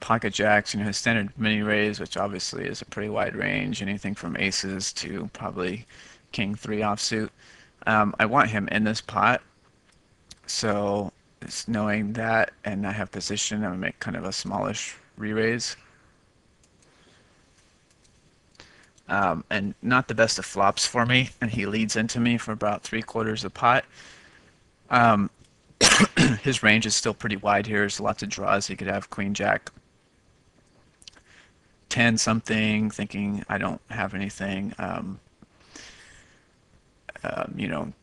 pocket jacks, his standard mini raise, which obviously is a pretty wide range, anything from aces to probably king three offsuit. I want him in this pot, so it's knowing that, and I have position, I'm gonna make kind of a smallish re-raise. And not the best of flops for me, and he leads into me for about 3/4 of the pot. Um, his range is still pretty wide here. There's lots of draws. He could have queen jack 10 something, thinking I don't have anything.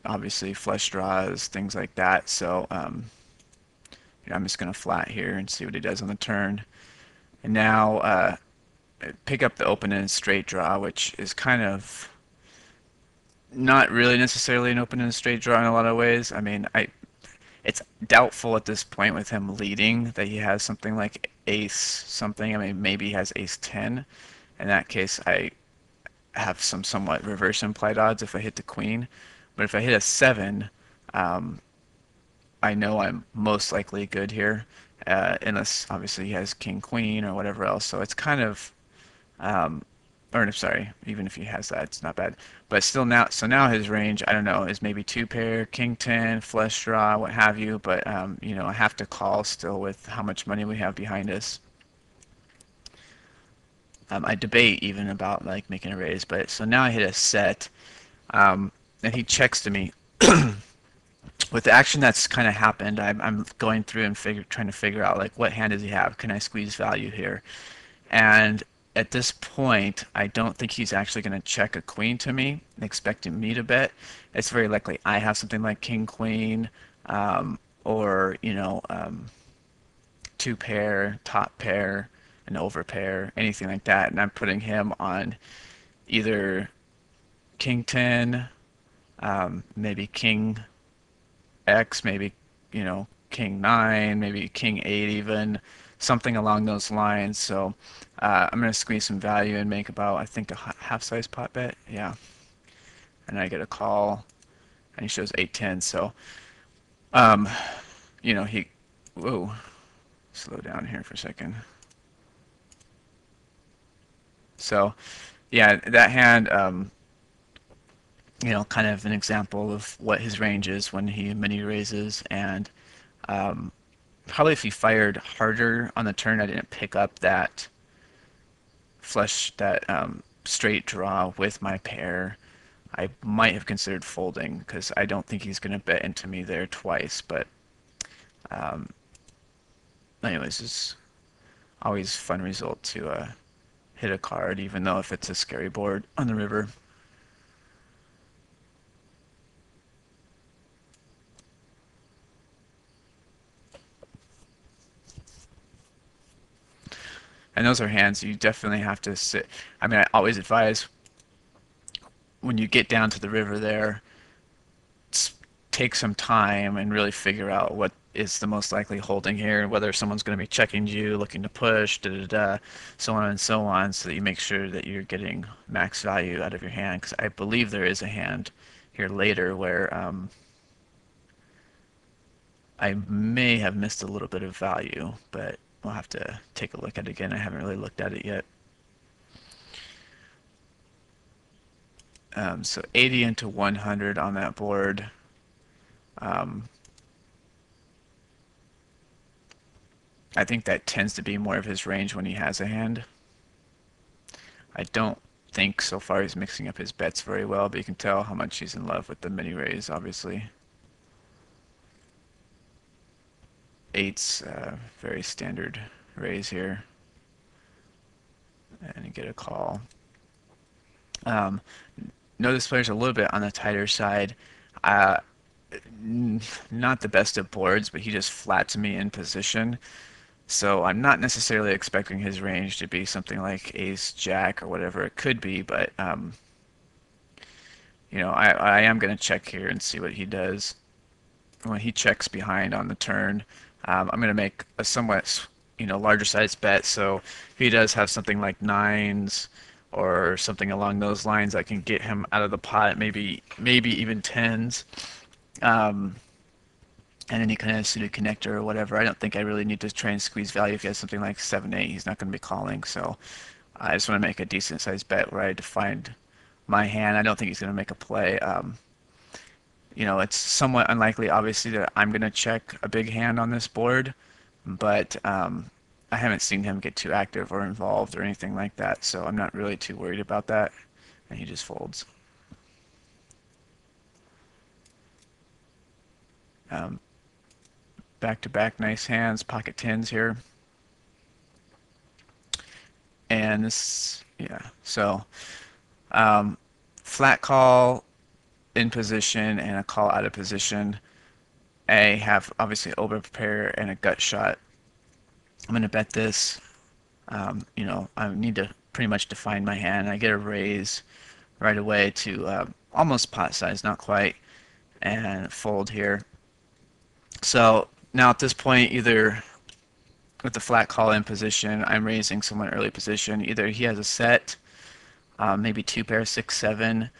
Obviously flush draws, things like that. So I'm just going to flat here and see what he does on the turn. And now pick up the open-ended straight draw, which is kind of not really necessarily an open-ended straight draw in a lot of ways. I mean, it's doubtful at this point with him leading that he has something like ace something. I mean, maybe he has ace 10. In that case, I have some somewhat reverse implied odds if I hit the queen. But if I hit a 7, um, I know I'm most likely good here, unless obviously he has king queen or whatever else. So it's kind of, um, or I'm sorry, even if he has that, it's not bad. But still now, so now his range, I don't know, is maybe two pair, king 10, flush draw, what have you. But I have to call still with how much money we have behind us. I debate even about like making a raise, but so now I hit a set, and he checks to me. With the action that's kind of happened, I'm going through and trying to figure out like what hand does he have? Can I squeeze value here? And at this point, I don't think he's actually going to check a queen to me, expecting me to bet. It's very likely I have something like king queen, or two pair, top pair, an over pair, anything like that, and I'm putting him on either king 10, maybe king X, maybe, king 9, maybe king 8 even, something along those lines. So I'm going to squeeze some value and make about, I think, a half-size pot bet. Yeah. And I get a call, and he shows 8-10. So, um, whoa, slow down here for a second. So, yeah, that hand, kind of an example of what his range is when he mini raises, and um, probably if he fired harder on the turn, I didn't pick up that straight draw with my pair. I might have considered folding because I don't think he's going to bet into me there twice. But um, anyways, it's always a fun result to hit a card, even though if it's a scary board on the river. And those are hands you definitely have to sit. I mean, I always advise when you get down to the river there, take some time and really figure out what is the most likely holding here, whether someone's going to be checking you, looking to push, da da da, so on and so on, so that you make sure that you're getting max value out of your hand. Because I believe there is a hand here later where I may have missed a little bit of value, but we'll have to take a look at it again. I haven't really looked at it yet. So 80 into 100 on that board. Um, I think that tends to be more of his range when he has a hand. I don't think so far he's mixing up his bets very well, but you can tell how much he's in love with the mini raise, obviously. Eight's very standard raise here. And you get a call. Notice player's a little bit on the tighter side. Uh, not the best of boards, but he just flats me in position. So I'm not necessarily expecting his range to be something like ace, jack, or whatever it could be, but I am going to check here and see what he does. When he checks behind on the turn, I'm going to make a somewhat larger size bet. So if he does have something like nines or something along those lines, I can get him out of the pot, maybe even tens. Um, and any kind of suited connector or whatever. I don't think I really need to try and squeeze value if he has something like 7-8. He's not going to be calling, so I just want to make a decent sized bet where I defined my hand. I don't think he's going to make a play. It's somewhat unlikely, obviously, that I'm going to check a big hand on this board, but I haven't seen him get too active or involved or anything like that, so I'm not really too worried about that. And he just folds. Um, Back to back, nice hands, pocket tens here. And this, yeah, so um, flat call in position and a call out of position. I have obviously over prepare and a gut shot. I'm going to bet this. I need to pretty much define my hand. I get a raise right away to almost pot size, not quite, and fold here. So now at this point, either with the flat call in position, I'm raising someone early position. Either he has a set, maybe two pair, 6-7,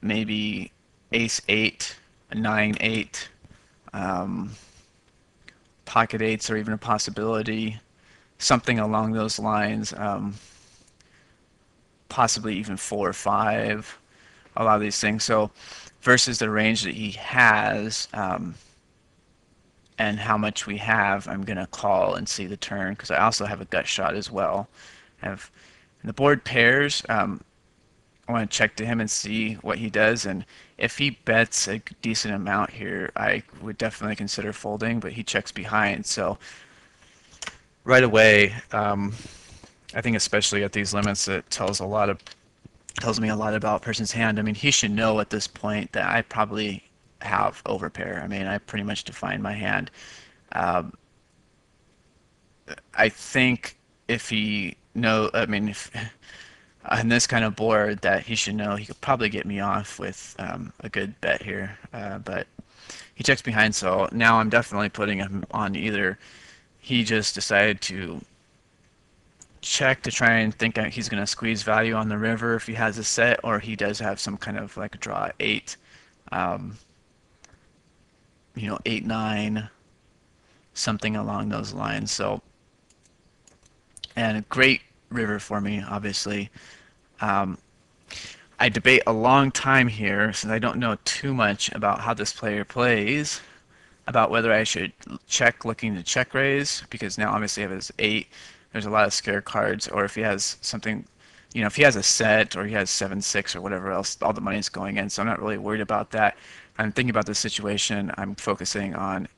maybe ace 8, 9-8, um, pocket eights are even a possibility, something along those lines, possibly even 4 or 5, a lot of these things. So versus the range that he has, and how much we have, I'm going to call and see the turn because I also have a gut shot as well. I have the board pairs. I want to check to him and see what he does, and if he bets a decent amount here, I would definitely consider folding, but he checks behind, so right away, I think especially at these limits, it tells me a lot about a person's hand. I mean, he should know at this point that I probably have overpair. I mean, I pretty much defined my hand. Um, I think if he know, I mean, if on this kind of board that he should know he could probably get me off with a good bet here. But he checks behind, so now I'm definitely putting him on either he just decided to check to try and think he's going to squeeze value on the river if he has a set, or he does have some kind of like a draw 8, um, 8-9, something along those lines. So, and a great river for me, obviously. Um, I debate a long time here since I don't know too much about how this player plays, about whether I should check looking to check raise, because now obviously I have his 8. There's a lot of scare cards, or if he has something, if he has a set or he has 7-6 or whatever else, all the money's going in, so I'm not really worried about that. I'm thinking about this situation. I'm focusing on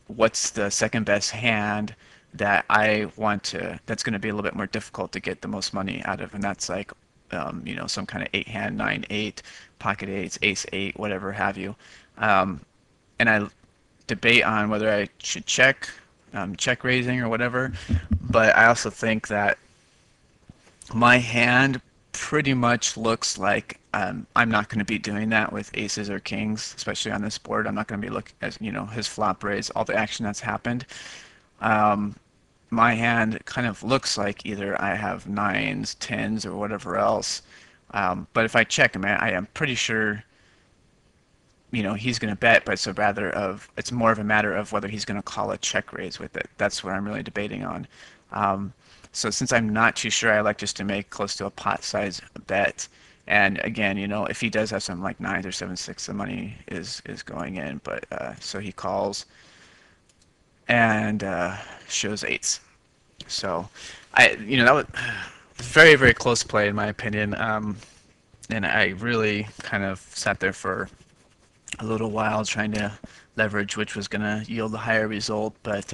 what's the second best hand that I want to, that's going to be a little bit more difficult to get the most money out of, and that's like, some kind of 8 hand, 9-8, pocket eights, ace 8, whatever have you. And I debate on whether I should check raising or whatever, but I also think that my hand pretty much looks like I'm not going to be doing that with aces or kings, especially on this board. I'm not going to be looking at his flop raise, all the action that's happened. Um, my hand kind of looks like either I have 9s, 10s, or whatever else. But if I check him, I am pretty sure he's going to bet, but it's more of a matter of whether he's going to call a check raise with it. That's what I'm really debating on. So since I'm not too sure, I like just to make close to a pot size bet. And again, if he does have some like 9s or 7-6, the money is going in. But so he calls and shows 8s. So that was very, very close play in my opinion. And I really kind of sat there for a little while trying to leverage which was going to yield the higher result, but